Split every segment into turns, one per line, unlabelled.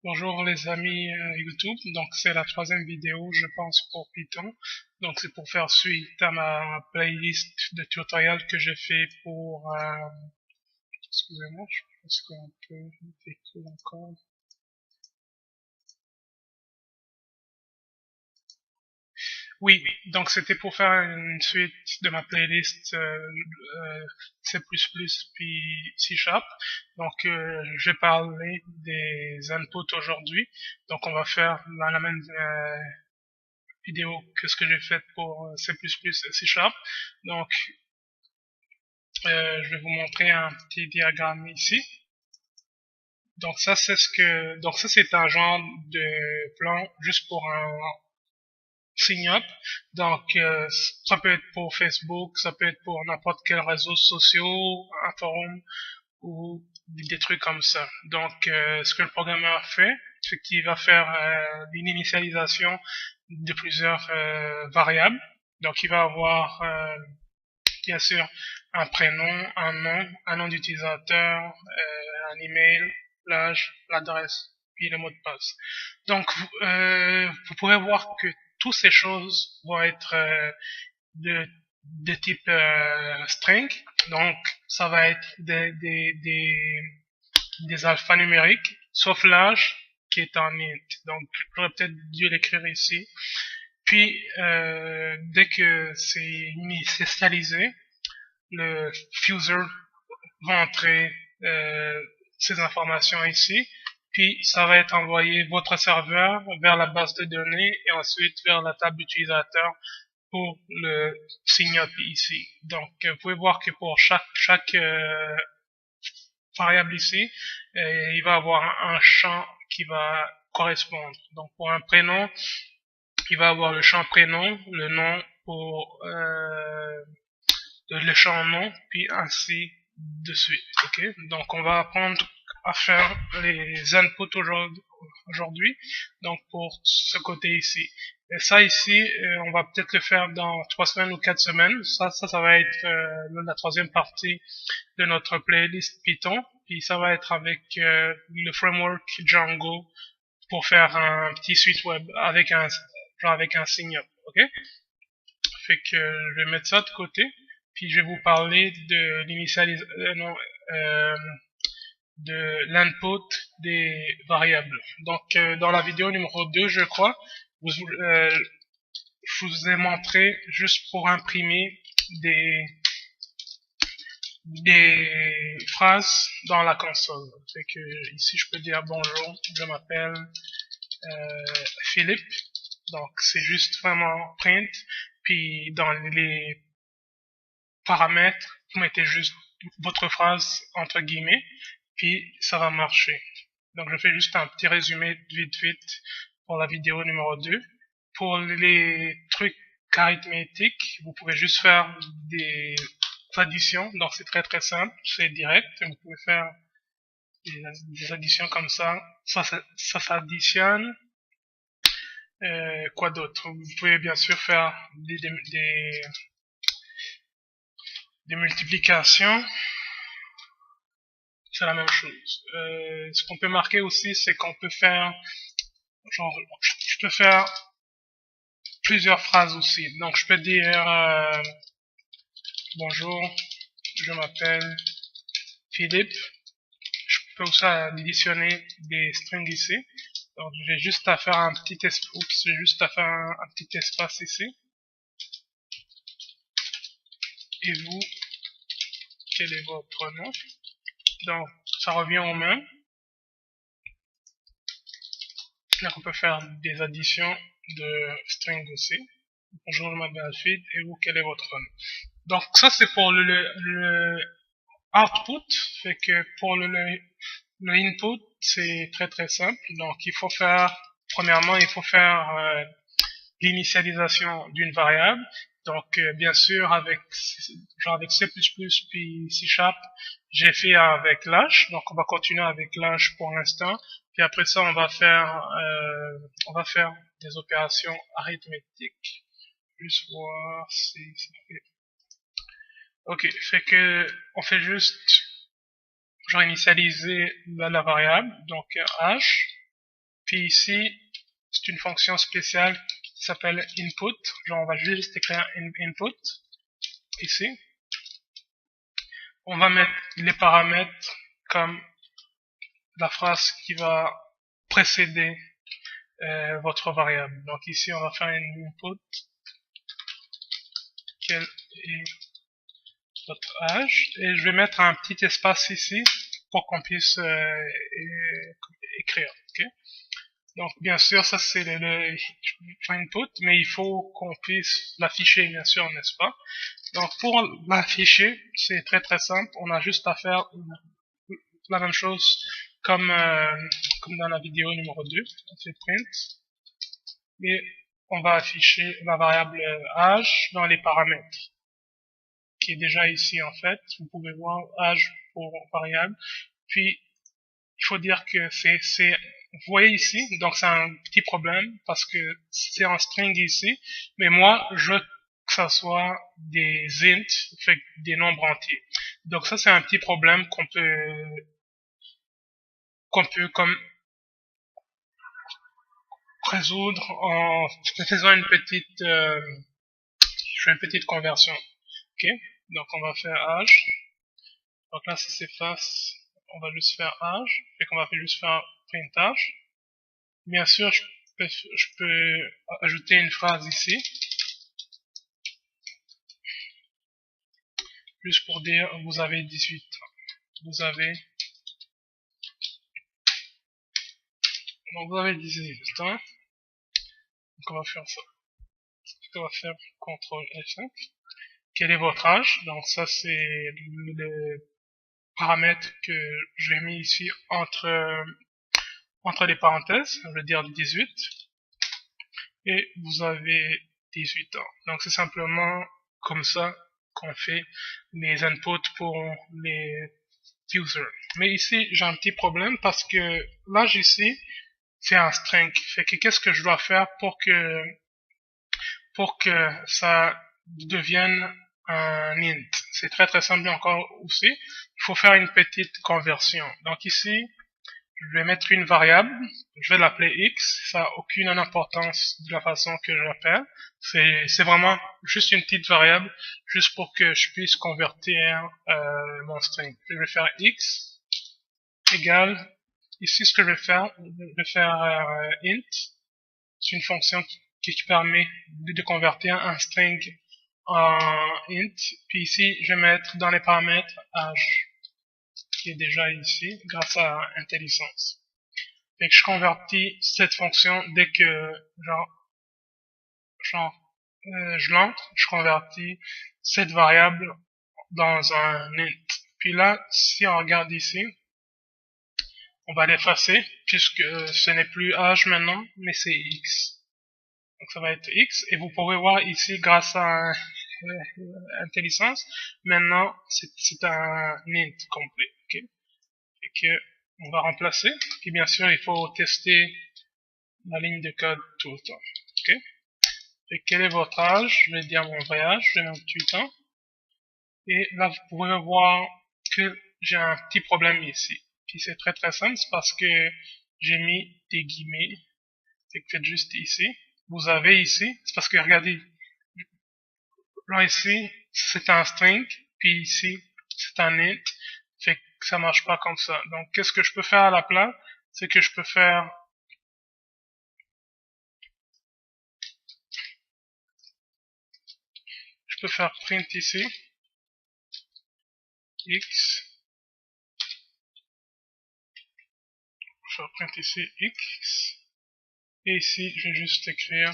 Bonjour les amis YouTube, donc c'est la troisième vidéo je pense pour Python, donc c'est pour faire suite à ma playlist de tutoriels que j'ai fait pour, excusez-moi, je pense qu'on peut écrire encore. Oui, donc c'était pour faire une suite de ma playlist C++ puis C Sharp. Donc je vais parler des inputs aujourd'hui. Donc on va faire la même vidéo que ce que j'ai fait pour C++ et C Sharp. Donc, je vais vous montrer un petit diagramme ici. Donc ça c'est un genre de plan juste pour un sign-up. Donc, ça peut être pour Facebook, ça peut être pour n'importe quel réseau social, un forum ou des trucs comme ça. Donc, ce que le programmeur fait, c'est qu'il va faire une initialisation de plusieurs variables. Donc, il va avoir bien sûr un prénom, un nom d'utilisateur, un email, l'âge, l'adresse, puis le mot de passe. Donc, vous pourrez voir que toutes ces choses vont être de, de type string. Donc, ça va être des alphanumériques, sauf l'âge qui est en int. Donc, j'aurais peut-être dû l'écrire ici. Puis, dès que c'est initialisé, le fuser va entrer ces informations ici, puis ça va être envoyé votre serveur vers la base de données et ensuite vers la table d'utilisateur pour le sign-up ici. Donc, vous pouvez voir que pour chaque variable ici, il va avoir un champ qui va correspondre. Donc, pour un prénom, il va avoir le champ prénom, le nom pour le champ nom, puis ainsi de suite. Ok, donc on va apprendre à faire les inputs aujourd'hui. Donc pour ce côté ici. Et ça ici, on va peut-être le faire dans 3 semaines ou 4 semaines. Ça va être la troisième partie de notre playlist Python. Puis ça va être avec le framework Django pour faire un petit site web avec un sign up. Ok? Fait que je vais mettre ça de côté, puis je vais vous parler de l'initialisation, de l'input des variables. Donc, dans la vidéo numéro 2, je crois, je vous ai montré juste pour imprimer des, des phrases dans la console. Fait que ici, je peux dire bonjour, je m'appelle Philippe. Donc, c'est juste vraiment print. Puis, dans les paramètres, vous mettez juste votre phrase entre guillemets, puis ça va marcher. Donc je fais juste un petit résumé vite pour la vidéo numéro 2. Pour les trucs arithmétiques, vous pouvez juste faire des additions, donc c'est très simple, c'est direct, vous pouvez faire des additions comme ça s'additionne. Quoi d'autre? Vous pouvez bien sûr faire des multiplications, c'est la même chose. Ce qu'on peut marquer aussi, c'est qu'on peut faire, genre, je peux faire plusieurs phrases aussi. Donc, je peux dire bonjour, je m'appelle Philippe. Je peux aussi additionner des strings ici. Donc, j'ai juste à faire j'ai juste à faire un petit espace ici. Et vous, quel est votre nom? Donc, ça revient au même. Donc, on peut faire des additions de strings aussi. Bonjour, je m'appelle Alfred, et vous, quel est votre nom? Donc, ça, c'est pour le output. Fait que pour le input, c'est très simple. Donc, premièrement, il faut faire l'initialisation d'une variable. Donc, bien sûr, avec C++ puis C Sharp, j'ai fait avec l'âge. Donc, on va continuer avec l'âge pour l'instant. Puis après ça, on va faire des opérations arithmétiques. Juste voir si ça fait. Ok, fait que on fait juste genre initialiser la variable, donc h. Puis ici, c'est une fonction spéciale qui s'appelle input. Genre, on va juste écrire input ici. On va mettre les paramètres comme la phrase qui va précéder votre variable. Donc ici, on va faire une input. Quel est votre âge? Et je vais mettre un petit espace ici pour qu'on puisse écrire. Okay? Donc bien sûr, ça c'est le input, mais il faut qu'on puisse l'afficher, bien sûr, n'est-ce pas? Donc pour l'afficher, c'est très très simple. On a juste à faire la même chose comme dans la vidéo numéro 2. On fait print et on va afficher la variable âge dans les paramètres qui est déjà ici en fait. Vous pouvez voir âge pour variable. Puis il faut dire que c'est vous voyez ici, donc c'est un petit problème parce que c'est un string ici, mais moi je veux que ça soit des int, fait des nombres entiers. Donc ça c'est un petit problème qu'on peut comme résoudre en faisant une petite conversion. Ok, donc on va faire âge. Donc là ça s'efface, on va juste faire âge, et qu'on va juste faire print âge. Bien sûr, je peux ajouter une phrase ici, juste pour dire vous avez 18 ans. Vous avez 18 ans. Donc on va faire ça. On va faire CTRL F5. Quel est votre âge? Donc ça c'est le paramètre que j'ai mis ici entre les parenthèses, je veux dire 18. Et vous avez 18 ans. Donc c'est simplement comme ça qu'on fait les inputs pour les users. Mais ici j'ai un petit problème parce que l'âge ici c'est un string. Fait que qu'est-ce que je dois faire pour que ça devienne un int? C'est très très simple encore aussi. Il faut faire une petite conversion. Donc ici je vais mettre une variable, je vais l'appeler x, ça n'a aucune importance de la façon que je l'appelle, c'est vraiment juste une petite variable, juste pour que je puisse convertir mon string. Je vais faire x égale, ici ce que je vais faire int, c'est une fonction qui permet de convertir un string en int, puis ici je vais mettre dans les paramètres âge, qui est déjà ici, grâce à IntelliSense. Et que je convertis cette fonction dès que, je l'entre, je convertis cette variable dans un int. Puis là, si on regarde ici, on va l'effacer, puisque ce n'est plus âge maintenant, mais c'est x. Donc ça va être x, et vous pouvez voir ici, grâce à IntelliSense, maintenant c'est un int complet. Okay? Et que on va remplacer, puis bien sûr il faut tester la ligne de code tout le temps. Okay? Et quel est votre âge? Je vais dire mon vrai âge, j'ai 28 ans. Et là vous pouvez voir que j'ai un petit problème ici. Puis c'est très très simple, c'est parce que j'ai mis des guillemets. C'est que faites juste ici. Vous avez ici, c'est parce que regardez, là ici c'est un string, puis ici c'est un int. Fait que ça marche pas comme ça. Donc, qu'est-ce que je peux faire à la place? C'est que je peux faire print ici x, je vais faire print ici x, et ici je vais juste écrire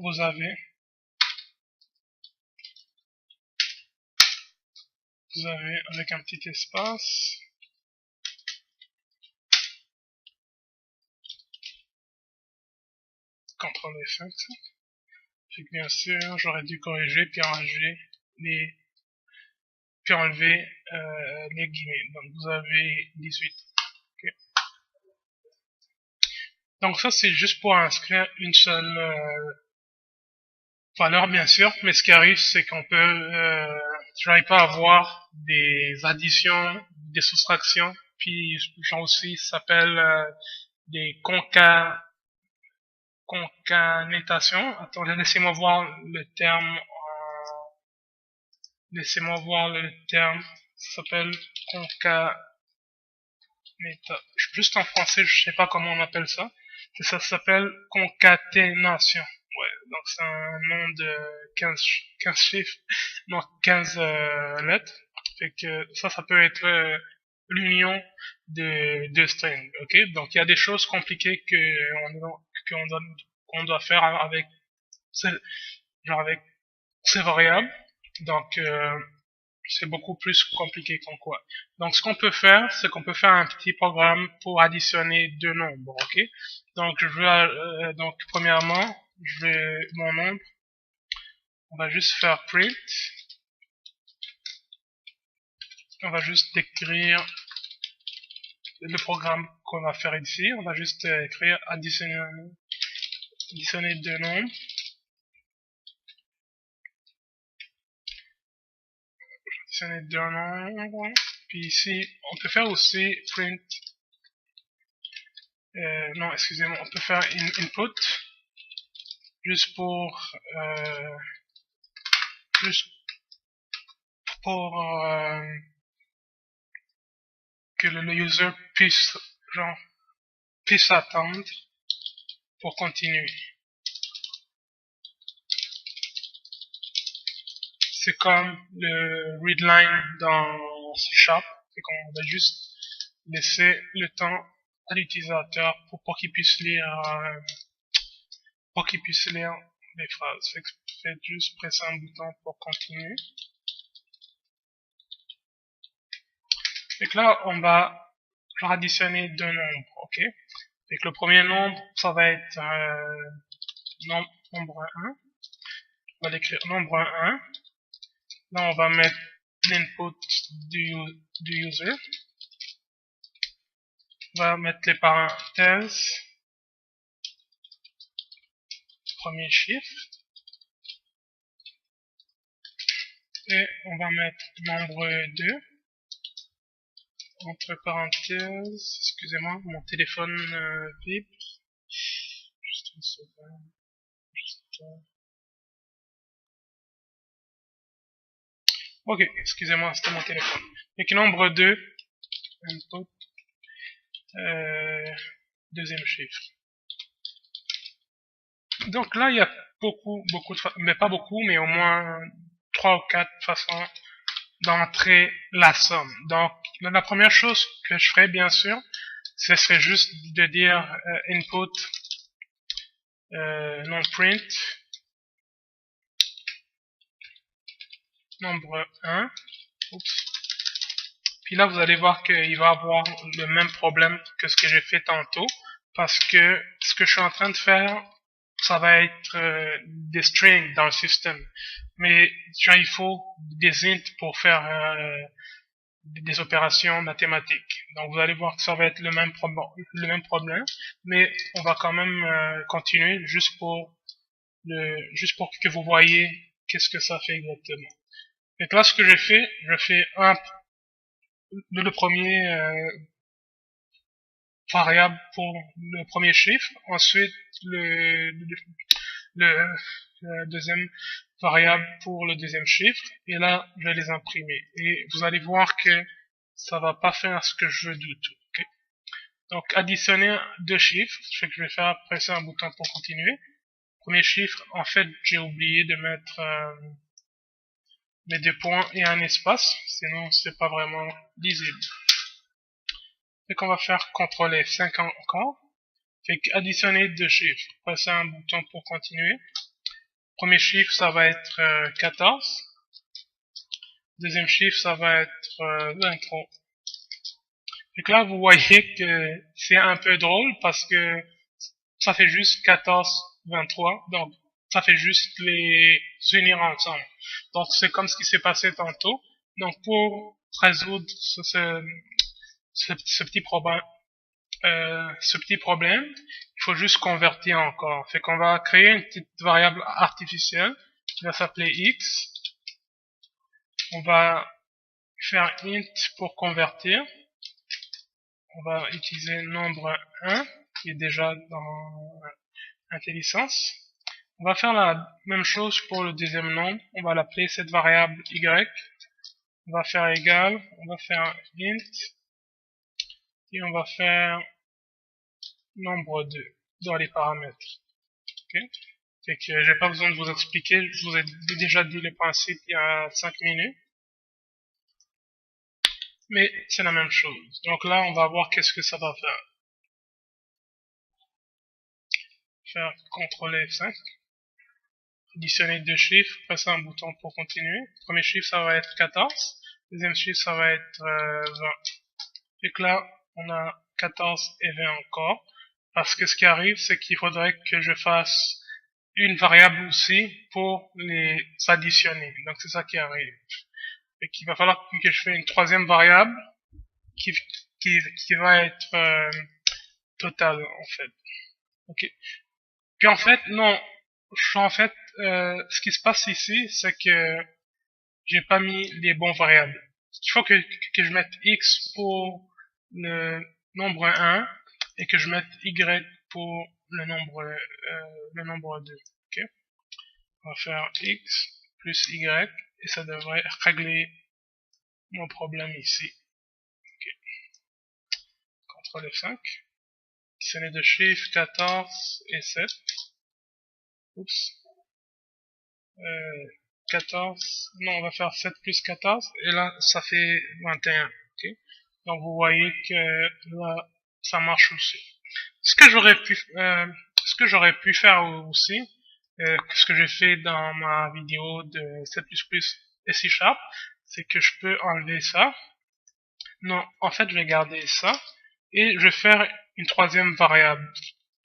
vous avez avec un petit espace, CTRL F5. Puis bien sûr, j'aurais dû corriger puis enlever les guillemets. Donc vous avez 18. Okay. Donc ça c'est juste pour inscrire une seule valeur, bien sûr, mais ce qui arrive, c'est qu'on peut, j'arrive pas à avoir des additions, des soustractions, puis genre aussi, ça s'appelle des concaténations. Attendez, laissez-moi voir le terme, ça s'appelle juste en français, je sais pas comment on appelle ça. Ça s'appelle concaténation. Ouais, donc c'est un nom de 15 chiffres, non 15 lettres. Fait que ça peut être l'union de deux strings, ok? Donc il y a des choses compliquées qu'on doit faire avec avec ces variables. Donc c'est beaucoup plus compliqué qu'en quoi. Donc, ce qu'on peut faire, c'est qu'on peut faire un petit programme pour additionner deux nombres, ok? Donc, donc, premièrement, mon nombre, on va juste faire print. On va juste décrire le programme qu'on va faire ici. On va juste écrire additionner deux nombres. Additionner deux nombres. Puis ici, on peut faire aussi print. Non, excusez-moi, on peut faire input juste pour que le user puisse attendre pour continuer. C'est comme le readline dans C#, c'est qu'on va juste laisser le temps à l'utilisateur pour qu'il puisse lire les phrases. Faites juste presser un bouton pour continuer. Et là, on va additionner deux nombres, ok? Et le premier nombre, ça va être nombre 1. On va l'écrire nombre 1. Là, on va mettre l'input du user. On va mettre les parenthèses. Premier chiffre. Et on va mettre nombre 2. Entre parenthèses. Excusez-moi, mon téléphone vibre. Juste une seconde. Ok, excusez-moi, c'était mon téléphone. Donc nombre 2, input, deuxième chiffre. Donc là, il y a beaucoup mais pas beaucoup, mais au moins 3 ou 4 façons d'entrer la somme. Donc la première chose que je ferais, bien sûr, ce serait juste de dire input non print nombre 1. Oups. Puis là, vous allez voir qu'il va avoir le même problème que ce que j'ai fait tantôt, parce que ce que je suis en train de faire, ça va être des strings dans le système. Mais il faut des int pour faire des opérations mathématiques. Donc vous allez voir que ça va être le même problème, mais on va quand même continuer juste pour que vous voyez qu'est-ce que ça fait exactement. Et là, ce que je fais le premier variable pour le premier chiffre, ensuite le deuxième variable pour le deuxième chiffre, et là je vais les imprimer. Et vous allez voir que ça va pas faire ce que je veux du tout. Okay? Donc additionner deux chiffres, ce que je vais faire, presser un bouton pour continuer. Premier chiffre, en fait j'ai oublié de mettre mes deux points et un espace, sinon c'est pas vraiment lisible. Et qu'on va faire CTRL F5 encore. Fait qu'additionner deux chiffres. Passer un bouton pour continuer. Premier chiffre, ça va être 14. Deuxième chiffre, ça va être 23. Fait que là, vous voyez que c'est un peu drôle parce que ça fait juste 14, 23. Donc, ça fait juste les unir ensemble. Donc, c'est comme ce qui s'est passé tantôt. Donc, pour résoudre ce petit problème, il faut juste convertir encore. Fait qu'on va créer une petite variable artificielle qui va s'appeler x. On va faire int pour convertir. On va utiliser nombre 1 qui est déjà dans IntelliSense. On va faire la même chose pour le deuxième nombre. On va l'appeler cette variable y. On va faire égal, on va faire int et on va faire nombre 2 dans les paramètres. Okay. Fait que j'ai pas besoin de vous expliquer, je vous ai déjà dit le principe il y a 5 minutes. Mais c'est la même chose. Donc là, on va voir qu'est-ce que ça va faire. Faire CTRL F5. Additionner deux chiffres, passer un bouton pour continuer. Premier chiffre, ça va être 14. Deuxième chiffre, ça va être 20. Et que là, on a 14 et 20 encore. Parce que ce qui arrive, c'est qu'il faudrait que je fasse une variable aussi pour les additionner. Donc c'est ça qui arrive. Et qu'il va falloir que je fasse une troisième variable qui va être totale en fait. Ok. Puis en fait, non. Ce qui se passe ici, c'est que j'ai pas mis les bons variables. Il faut que je mette x pour le nombre 1 et que je mette y pour le nombre 2. Okay. On va faire x plus y et ça devrait régler mon problème ici. Okay. CTRL F5. C'est les deux chiffres 14 et 7. Oups. 14, non, on va faire 7 plus 14, et là, ça fait 21, ok? Donc, vous voyez que là, ça marche aussi. Ce que j'aurais pu faire aussi, ce que j'ai fait dans ma vidéo de C++ et C#, c'est que je peux enlever ça. Non, en fait, je vais garder ça, et je vais faire une troisième variable,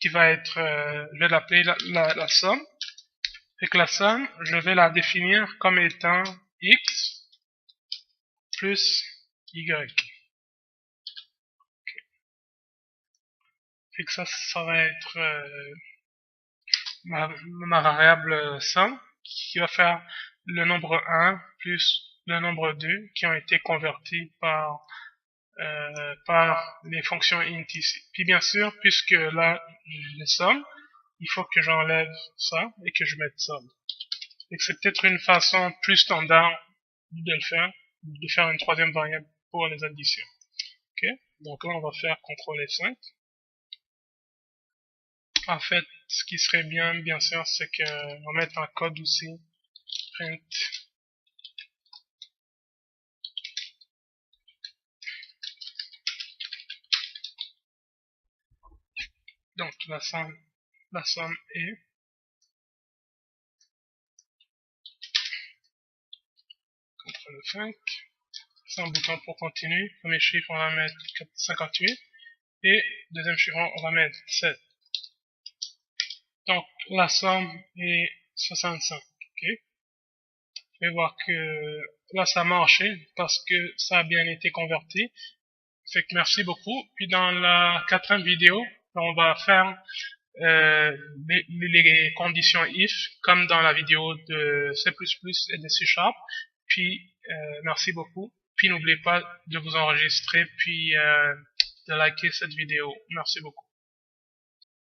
qui va être, je vais l'appeler la somme. Et que la somme, je vais la définir comme étant x plus y. Okay. Et que ça va être ma variable somme qui va faire le nombre 1 plus le nombre 2 qui ont été convertis par les fonctions int ici. Puis bien sûr, puisque là, les sommes, il faut que j'enlève ça et que je mette somme. Et que c'est peut-être une façon plus standard de faire une troisième variable pour les additions. Ok, donc là on va faire CTRL F5. En fait, ce qui serait bien sûr, c'est qu'on va mettre un code aussi, print. Donc la somme est CTRL F5. C'est un bouton pour continuer. Premier chiffre, on va mettre 58. Et deuxième chiffre, on va mettre 7. Donc, la somme est 65. Okay. Je vais voir que là, ça a marché parce que ça a bien été converti. Fait que merci beaucoup. Puis dans la quatrième vidéo, on va faire les conditions if comme dans la vidéo de C++ et de C#. Puis merci beaucoup. Puis n'oubliez pas de vous enregistrer puis de liker cette vidéo. Merci beaucoup.